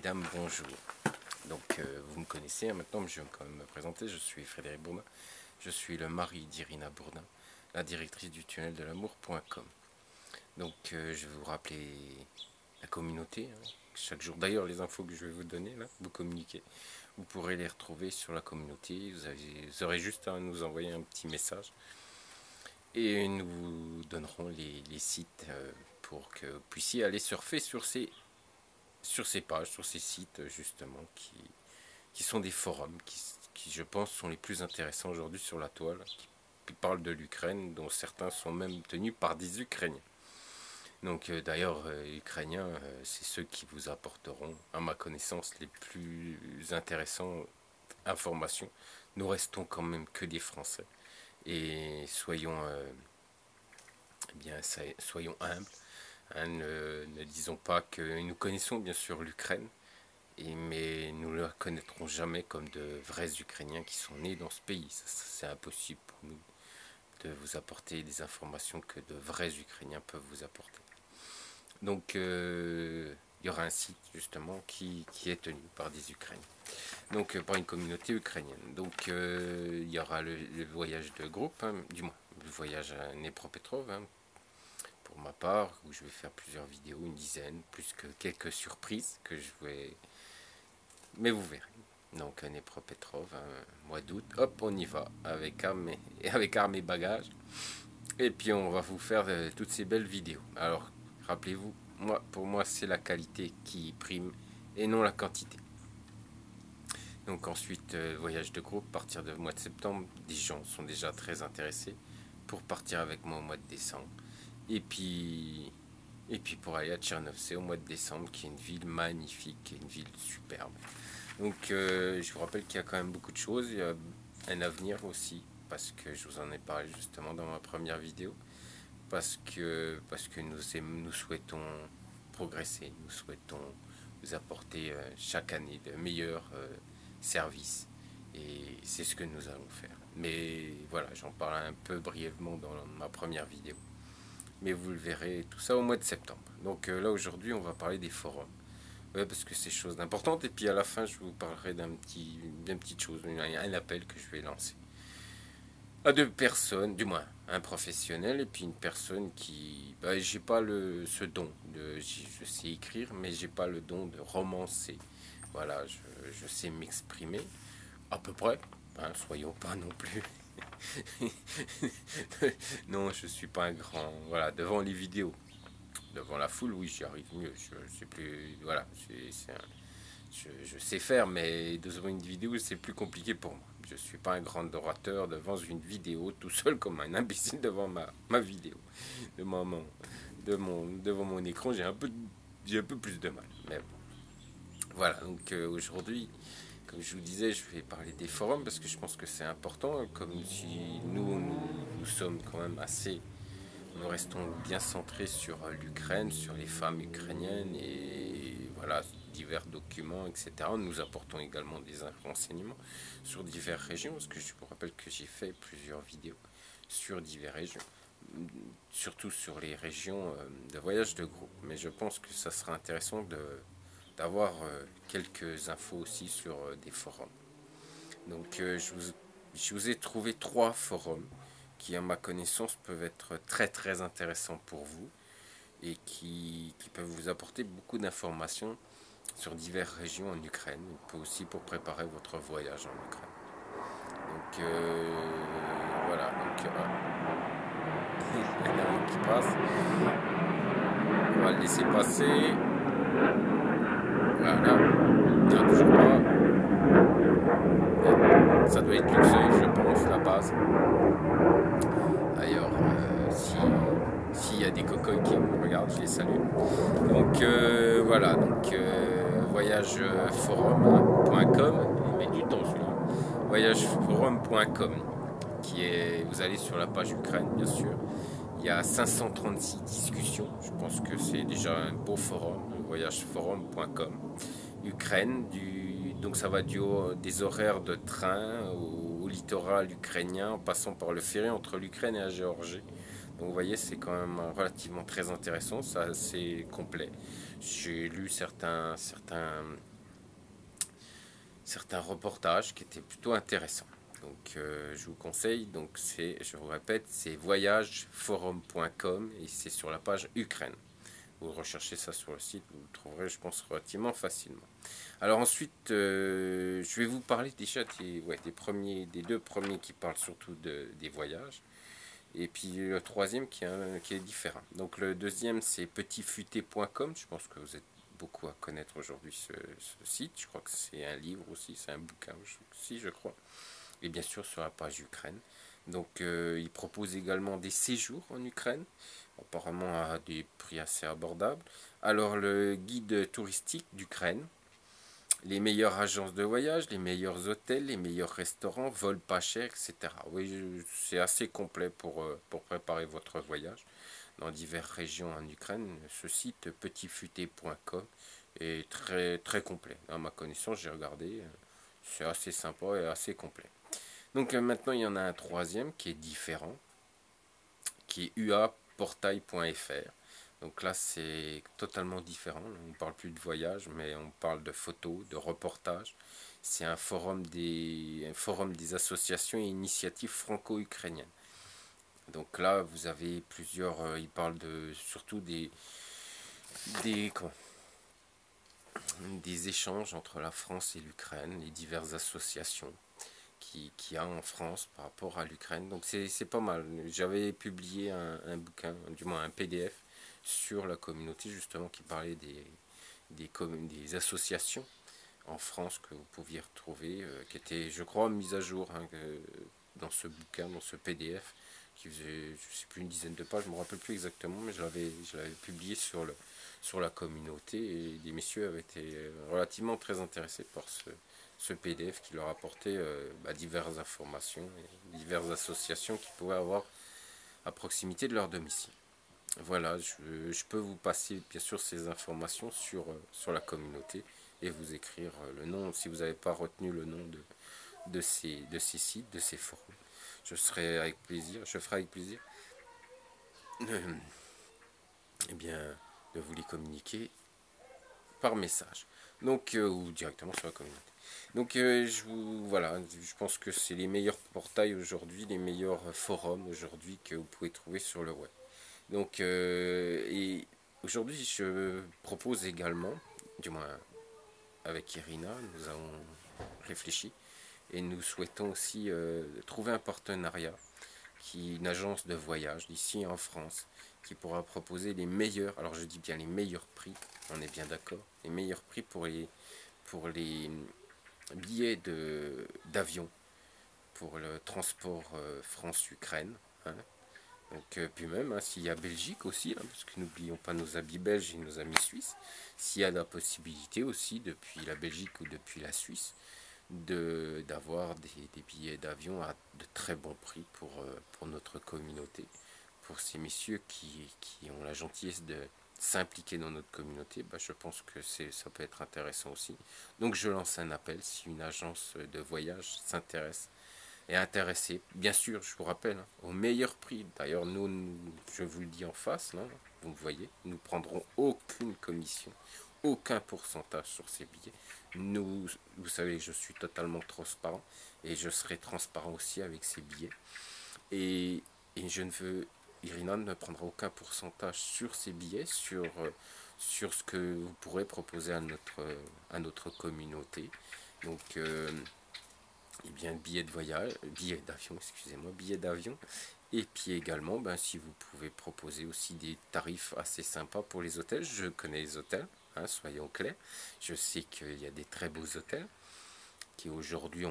mesdames, bonjour. Donc vous me connaissez, hein, maintenant, mais je vais quand même me présenter. Je suis Frédéric Bourdin. Je suis le mari d'Irina Bourdin, la directrice du tunnel de l'amour.com. Donc je vais vous rappeler la communauté. Hein. Chaque jour, d'ailleurs, les infos que je vais vous donner, là, vous communiquez. Vous pourrez les retrouver sur la communauté. Vous aurez juste à nous envoyer un petit message. Et nous vous donnerons les sites pour que vous puissiez aller surfer sur ces pages, sur ces sites justement qui sont des forums qui je pense sont les plus intéressants aujourd'hui sur la toile, qui parlent de l'Ukraine, dont certains sont même tenus par des Ukrainiens. Donc d'ailleurs, Ukrainiens, c'est ceux qui vous apporteront, à ma connaissance, les plus intéressantes informations. Nous restons quand même que des Français et soyons soyons humbles. Hein, ne disons pas que nous connaissons bien sûr l'Ukraine, mais nous ne la connaîtrons jamais comme de vrais Ukrainiens qui sont nés dans ce pays. C'est impossible pour nous de vous apporter des informations que de vrais Ukrainiens peuvent vous apporter. Donc il y aura un site justement qui est tenu par des Ukrainiens, donc par une communauté ukrainienne. Donc il y aura le voyage de groupe, hein, du moins le voyage à Dnepropetrovsk, hein, pour ma part, où je vais faire plusieurs vidéos, une dizaine, plus que quelques surprises que je vais... Mais vous verrez. Donc Dnepropetrovsk, mois d'août, hop, on y va, avec armes et bagages. Et puis on va vous faire toutes ces belles vidéos. Alors, rappelez-vous, pour moi, c'est la qualité qui prime et non la quantité. Donc ensuite, voyage de groupe, à partir du mois de septembre, des gens sont déjà très intéressés pour partir avec moi au mois de décembre. Et puis pour aller à Tchernovtsi au mois de décembre, qui est une ville magnifique, une ville superbe. Donc je vous rappelle qu'il y a quand même beaucoup de choses, il y a un avenir aussi, parce que je vous en ai parlé justement dans ma première vidéo, parce que nous souhaitons progresser, nous souhaitons vous apporter chaque année de meilleurs services, et c'est ce que nous allons faire. Mais voilà, j'en parle un peu brièvement dans ma première vidéo. Mais vous le verrez, tout ça au mois de septembre. Donc là, aujourd'hui, on va parler des forums. Ouais, parce que c'est chose d'importante. Et puis à la fin, je vous parlerai d'une petite chose, un appel que je vais lancer. À deux personnes, du moins, un professionnel et puis une personne qui... j'ai pas ce don. Je sais écrire, mais j'ai pas le don de romancer. Voilà, je sais m'exprimer, à peu près. Hein, soyons pas non plus... Non, je suis pas un grand... Voilà, devant les vidéos. Devant la foule, oui, j'y arrive mieux. Je sais plus... Voilà, je sais faire, mais devant une vidéo, c'est plus compliqué pour moi. Je suis pas un grand orateur devant une vidéo, tout seul comme un imbécile devant ma vidéo. Devant mon écran, j'ai un peu plus de mal. Mais bon. Voilà, donc aujourd'hui... Comme je vous disais, je vais parler des forums parce que je pense que c'est important, comme si nous sommes quand même assez, nous restons bien centrés sur l'Ukraine, sur les femmes ukrainiennes et voilà, divers documents, etc. Nous apportons également des renseignements sur diverses régions, parce que je vous rappelle que j'ai fait plusieurs vidéos sur diverses régions, surtout sur les régions de voyage de groupe. Mais je pense que ça sera intéressant d'avoir quelques infos aussi sur des forums. Donc je vous ai trouvé 3 forums qui, à ma connaissance, peuvent être très très intéressants pour vous et qui peuvent vous apporter beaucoup d'informations sur diverses régions en Ukraine, et puis aussi pour préparer votre voyage en Ukraine. Donc voilà, donc il y a un avion qui passe. On va le laisser passer. Voilà, non, toujours pas. Ça doit être Luxeuil, je pense, la base. D'ailleurs, s'il y a des cocoys qui me regardent, je les salue. Donc voilà, donc voyageforum.com, il met du temps celui-là. Voyageforum.com, vous allez sur la page Ukraine, bien sûr. Il y a 536 discussions, je pense que c'est déjà un beau forum, voyageforum.com. Ukraine, donc ça va des horaires de train au littoral ukrainien, en passant par le ferry entre l'Ukraine et la Géorgie. Donc vous voyez, c'est quand même relativement très intéressant, c'est assez complet. J'ai lu certains certains reportages qui étaient plutôt intéressants. Donc je vous conseille, donc c'est, je vous répète, c'est voyageforum.com et c'est sur la page Ukraine. Vous recherchez ça sur le site, vous le trouverez, je pense, relativement facilement. Alors ensuite, je vais vous parler déjà des premiers, des deux premiers qui parlent surtout des voyages. Et puis le troisième qui est différent. Donc le deuxième, c'est petitfuté.com. Je pense que vous êtes beaucoup à connaître aujourd'hui ce site. Je crois que c'est un livre aussi, c'est un bouquin aussi, je crois. Et bien sûr sur la page Ukraine. Donc il propose également des séjours en Ukraine, apparemment à des prix assez abordables. Alors le guide touristique d'Ukraine, les meilleures agences de voyage, les meilleurs hôtels, les meilleurs restaurants, vols pas chers, etc. Oui, c'est assez complet pour préparer votre voyage dans diverses régions en Ukraine. Ce site petitfuté.com est très, très complet. À ma connaissance, j'ai regardé, c'est assez sympa et assez complet. Donc maintenant, il y en a un troisième qui est différent, qui est uaportail.fr. Donc là, c'est totalement différent. On ne parle plus de voyage, mais on parle de photos, de reportages. C'est un forum des associations et initiatives franco-ukrainiennes. Donc là, vous avez plusieurs. Il parle surtout des, comment, des échanges entre la France et l'Ukraine, les diverses associations qu'il y a en France par rapport à l'Ukraine. Donc c'est pas mal. J'avais publié un bouquin, du moins un PDF, sur la communauté justement qui parlait des associations en France que vous pouviez retrouver, qui étaient, je crois, mises à jour dans ce bouquin, dans ce PDF, qui faisait, je sais plus, une dizaine de pages, je ne me rappelle plus exactement, mais je l'avais publié sur la communauté et les messieurs avaient été relativement très intéressés par ce PDF qui leur apportait diverses informations et diverses associations qu'ils pouvaient avoir à proximité de leur domicile. Voilà, je peux vous passer bien sûr ces informations sur la communauté et vous écrire le nom si vous n'avez pas retenu le nom de ces sites, de ces forums. Je ferai avec plaisir eh bien, de vous les communiquer par message. Donc, ou directement sur la communauté. Donc, voilà, je pense que c'est les meilleurs portails aujourd'hui, les meilleurs forums aujourd'hui que vous pouvez trouver sur le web. Donc, et aujourd'hui, je propose également, du moins avec Irina, nous avons réfléchi et nous souhaitons aussi trouver un partenariat une agence de voyage d'ici en France qui pourra proposer les meilleurs, alors je dis bien les meilleurs prix, on est bien d'accord, les meilleurs prix pour les billets d'avion pour le transport France-Ukraine. Hein. Donc, puis même, hein, s'il y a Belgique aussi, hein, parce que n'oublions pas nos amis belges et nos amis suisses, s'il y a la possibilité aussi depuis la Belgique ou depuis la Suisse d'avoir des billets d'avion à de très bons prix pour notre communauté, pour ces messieurs qui ont la gentillesse de s'impliquer dans notre communauté, bah, je pense que ça peut être intéressant aussi. Donc je lance un appel si une agence de voyage s'intéresse et intéressé, bien sûr, je vous rappelle, hein, au meilleur prix. D'ailleurs, je vous le dis en face, là, vous me voyez, nous ne prendrons aucune commission, aucun pourcentage sur ces billets. Vous savez, je suis totalement transparent et je serai transparent aussi avec ces billets. Et je ne veux, Irina ne prendra aucun pourcentage sur ces billets, sur ce que vous pourrez proposer à notre communauté. Donc, eh bien, billet d'avion, excusez-moi, billet d'avion. Et puis également, ben, si vous pouvez proposer aussi des tarifs assez sympas pour les hôtels. Je connais les hôtels, hein, soyons clairs. Je sais qu'il y a des très beaux hôtels qui aujourd'hui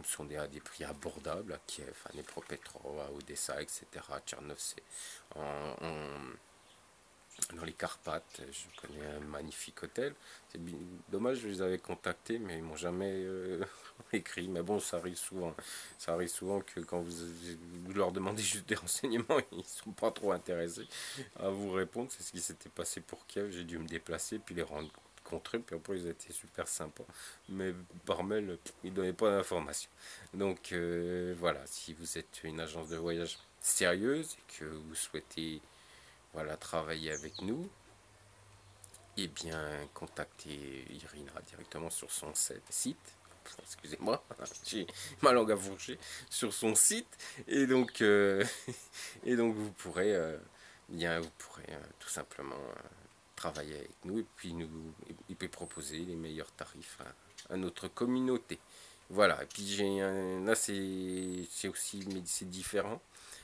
sont à des prix abordables, à Kiev, à Dnepropetrovsk, à Odessa, etc. Tchernov, c'est dans les Carpates. Je connais un magnifique hôtel. C'est dommage, je les avais contactés, mais ils m'ont jamais écrit. Mais bon, ça arrive souvent. Ça arrive souvent que quand vous leur demandez juste des renseignements, ils sont pas trop intéressés à vous répondre. C'est ce qui s'était passé pour Kiev. J'ai dû me déplacer puis les rendre contre eux, puis après ils étaient super sympas, mais par mail ils donnaient pas d'informations. Donc voilà, si vous êtes une agence de voyage sérieuse et que vous souhaitez voilà, travailler avec nous, eh bien, contactez Irina directement sur son site excusez-moi, j'ai ma langue à fourcher, sur son site. Et donc, et donc vous pourrez, tout simplement travailler avec nous et puis il peut proposer les meilleurs tarifs à notre communauté. Voilà, et puis là c'est aussi, mais c'est différent.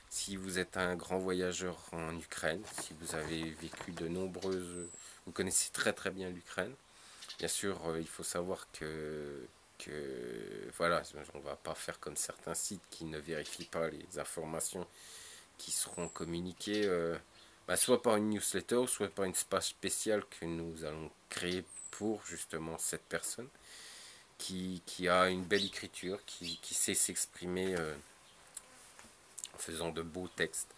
Si vous êtes un grand voyageur en Ukraine, si vous avez vécu vous connaissez très très bien l'Ukraine. Bien sûr, il faut savoir que voilà, on va pas faire comme certains sites qui ne vérifient pas les informations qui seront communiquées, soit par une newsletter, soit par une page spéciale que nous allons créer pour justement cette personne qui a une belle écriture, qui sait s'exprimer en faisant de beaux textes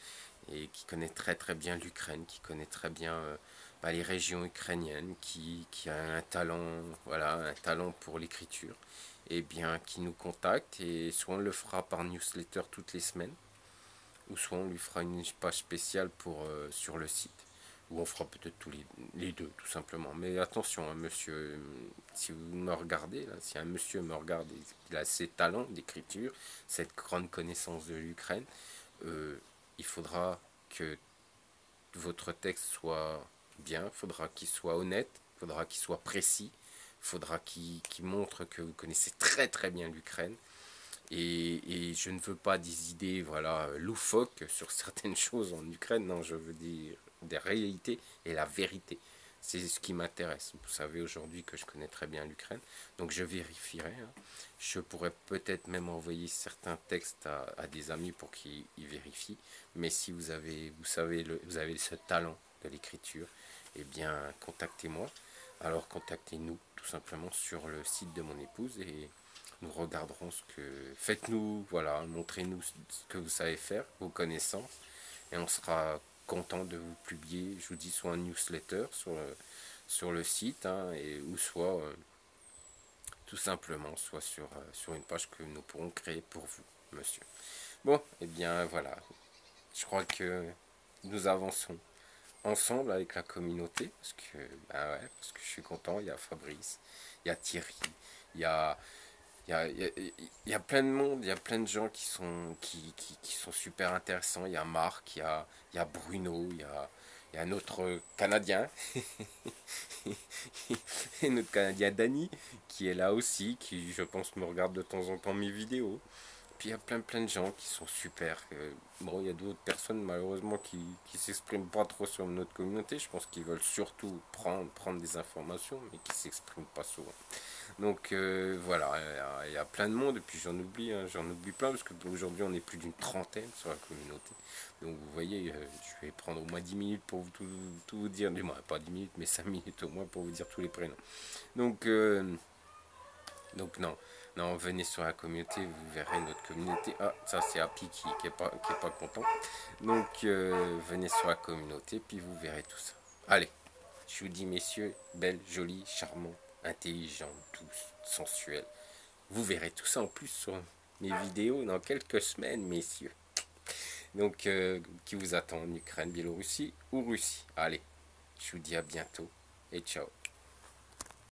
et qui connaît très très bien l'Ukraine, qui connaît très bien les régions ukrainiennes, qui a un talent, voilà, un talent pour l'écriture, et bien qui nous contacte, et soit on le fera par newsletter toutes les semaines, ou soit on lui fera une page spéciale sur le site, ou on fera peut-être les deux tout simplement. Mais attention, hein, monsieur, si vous me regardez, là, si un monsieur me regarde et qu'il a ces talents d'écriture, cette grande connaissance de l'Ukraine, il faudra que votre texte soit bien, il faudra qu'il soit honnête, il faudra qu'il soit précis, il faudra qu'il montre que vous connaissez très très bien l'Ukraine. Et je ne veux pas des idées voilà, loufoques sur certaines choses en Ukraine, non, je veux dire des réalités et la vérité. C'est ce qui m'intéresse. Vous savez aujourd'hui que je connais très bien l'Ukraine, donc je vérifierai. Hein. Je pourrais peut-être même envoyer certains textes à des amis pour qu'ils vérifient. Mais si vous avez, vous avez ce talent de l'écriture, eh bien contactez-moi. Alors contactez-nous tout simplement sur le site de mon épouse et nous regarderons ce que... Faites-nous, voilà, montrez-nous ce que vous savez faire, vos connaissances, et on sera content de vous publier, je vous dis, soit un newsletter sur le site, hein, ou soit tout simplement, soit sur une page que nous pourrons créer pour vous, monsieur. Bon, et bien voilà, je crois que nous avançons ensemble avec la communauté, parce que je suis content, il y a Fabrice, il y a Thierry, il y a il y a plein de monde, il y a plein de gens qui sont super intéressants. Il y a Marc, il y a Bruno, il y a notre Canadien, et notre Canadien Danny, qui est là aussi, qui je pense me regarde de temps en temps mes vidéos. Puis il y a plein de gens qui sont super. Bon, il y a d'autres personnes malheureusement qui s'expriment pas trop sur notre communauté. Je pense qu'ils veulent surtout prendre des informations, mais qui s'expriment pas souvent. Donc voilà, il y a plein de monde, et puis j'en oublie plein, parce qu'aujourd'hui on est plus d'une trentaine sur la communauté. Donc vous voyez, je vais prendre au moins 10 minutes pour tout vous dire, du moins pas 10 minutes, mais 5 minutes au moins pour vous dire tous les prénoms. Donc, non, non, venez sur la communauté, vous verrez notre communauté. Ah, ça c'est Happy qui est pas content. Donc venez sur la communauté, puis vous verrez tout ça. Allez, je vous dis messieurs, belle, jolie, charmant, intelligent, douce, sensuel. Vous verrez tout ça en plus sur mes vidéos dans quelques semaines, messieurs. Donc, qui vous attend en Ukraine, Biélorussie ou Russie. Allez, je vous dis à bientôt et ciao.